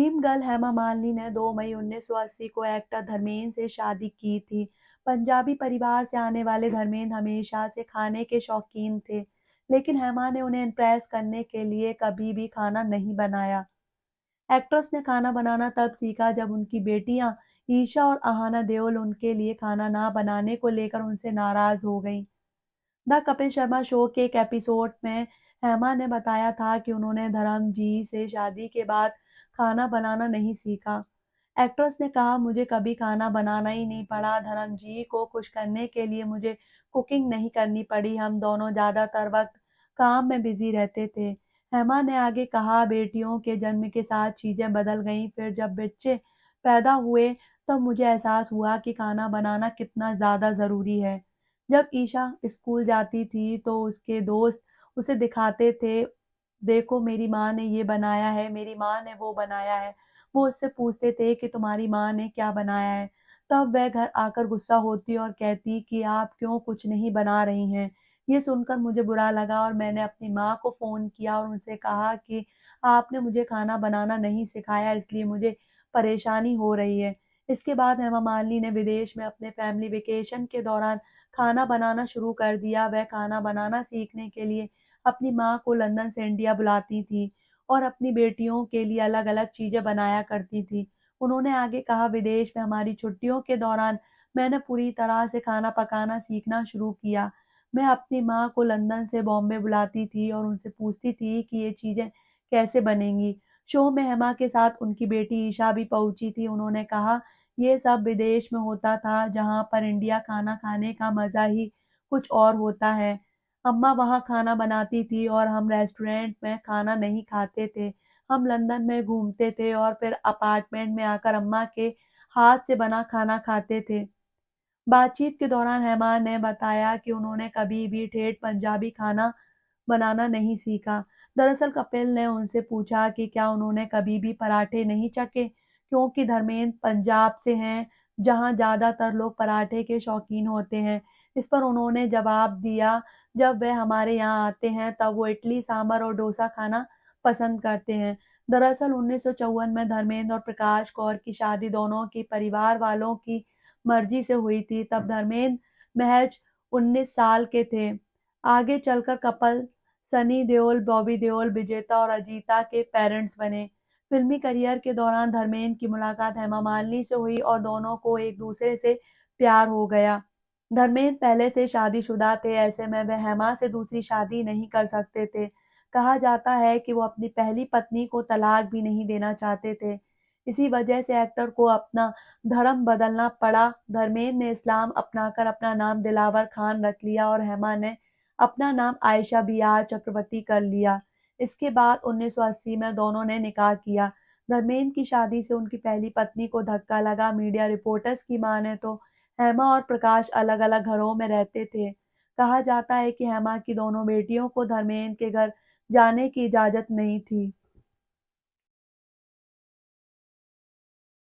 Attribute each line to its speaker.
Speaker 1: Dream girl Hema Malini ने 2 मई 1980 को actor Dharmendra से शादी की थी। पंजाबी परिवार से आने वाले धर्मेंद्र हमेशा से खाने के शौकीन थे, लेकिन हेमा ने उन्हें इम्प्रेस करने के लिए कभी भी खाना नहीं बनाया। एक्ट्रेस ने खाना बनाना तब सीखा जब उनकी बेटियां ईशा और अहाना देओल उनके लिए खाना ना बनाने को लेकर उनसे नाराज हो गईं। द कपिल शर्मा शो के एक एपिसोड में हेमा ने बताया था कि उन्होंने धर्म जी से शादी के बाद खाना बनाना नहीं सीखा। एक्ट्रेस ने कहा, मुझे कभी खाना बनाना ही नहीं पड़ा। धर्म जी को खुश करने के लिए मुझे कुकिंग नहीं करनी पड़ी। हम दोनों ज्यादातर वक्त काम में बिजी रहते थे। हेमा ने आगे कहा, बेटियों के जन्म के साथ चीजें बदल गईं। फिर जब बच्चे पैदा हुए तब मुझे एहसास हुआ कि खाना बनाना कितना ज्यादा जरूरी है। जब ईशा स्कूल जाती थी तो उसके दोस्त उसे दिखाते थे, देखो मेरी माँ ने ये बनाया है, मेरी माँ ने वो बनाया है। वो उससे पूछते थे कि तुम्हारी माँ ने क्या बनाया है। तब वह घर आकर गुस्सा होती और कहती कि आप क्यों कुछ नहीं बना रही हैं। ये सुनकर मुझे बुरा लगा और मैंने अपनी माँ को फोन किया और उनसे कहा कि आपने मुझे खाना बनाना नहीं सिखाया, इसलिए मुझे परेशानी हो रही है। इसके बाद हेमा मालिनी ने विदेश में अपने फैमिली वेकेशन के दौरान खाना बनाना शुरू कर दिया। वह खाना बनाना सीखने के लिए अपनी माँ को लंदन से इंडिया बुलाती थी और अपनी बेटियों के लिए अलग-अलग चीजें बनाया करती थी। उन्होंने आगे कहा, विदेश में हमारी छुट्टियों के दौरान मैंने पूरी तरह से खाना पकाना सीखना शुरू किया। मैं अपनी माँ को लंदन से बॉम्बे बुलाती थी और उनसे पूछती थी कि ये चीजें कैसे बनेंगी। शो में हेमा के साथ उनकी बेटी ईशा भी पहुंची थी। उन्होंने कहा, ये सब विदेश में होता था, जहाँ पर इंडिया खाना खाने का मजा ही कुछ और होता है। अम्मा वहाँ खाना बनाती थी और हम रेस्टोरेंट में खाना नहीं खाते थे। हम लंदन में घूमते थे और फिर अपार्टमेंट में आकर अम्मा के हाथ से बना खाना खाते थे। बातचीत के दौरान हेमा ने बताया कि उन्होंने कभी भी ठेठ पंजाबी खाना बनाना नहीं सीखा। दरअसल कपिल ने उनसे पूछा कि क्या उन्होंने कभी भी पराठे नहीं चखे, क्योंकि धर्मेंद्र पंजाब से हैं, जहां ज्यादातर लोग पराठे के शौकीन होते हैं। इस पर उन्होंने जवाब दिया, जब वे हमारे यहाँ आते हैं तब वो इडली सांभर और डोसा खाना पसंद करते हैं। दरअसल 1954 में धर्मेंद्र और प्रकाश कौर की शादी दोनों की परिवार वालों की मर्जी से हुई थी। तब धर्मेंद्र महज 19 साल के थे। आगे चलकर कपल सनी देओल, बॉबी देओल, विजेता और अजीता के पेरेंट्स बने। फिल्मी करियर के दौरान धर्मेंद्र की मुलाकात हेमा मालिनी से हुई और दोनों को एक दूसरे से प्यार हो गया। धर्मेंद्र पहले से शादीशुदा थे, ऐसे में वह हेमा से दूसरी शादी नहीं कर सकते थे। कहा जाता है कि वो अपनी पहली पत्नी को तलाक भी नहीं देना चाहते थे। इसी वजह से एक्टर को अपना धर्म बदलना पड़ा। धर्मेंद्र ने इस्लाम अपनाकर अपना नाम दिलावर खान रख लिया और हेमा ने अपना नाम आयशा बी.आर. चक्रवर्ती कर लिया। इसके बाद 1980 में दोनों ने निकाह किया। धर्मेंद्र की शादी से उनकी पहली पत्नी को धक्का लगा। मीडिया रिपोर्ट्स की माने तो हेमा और प्रकाश अलग-अलग घरों में रहते थे। कहा जाता है कि हेमा की दोनों बेटियों को धर्मेंद्र के घर जाने की इजाजत नहीं थी।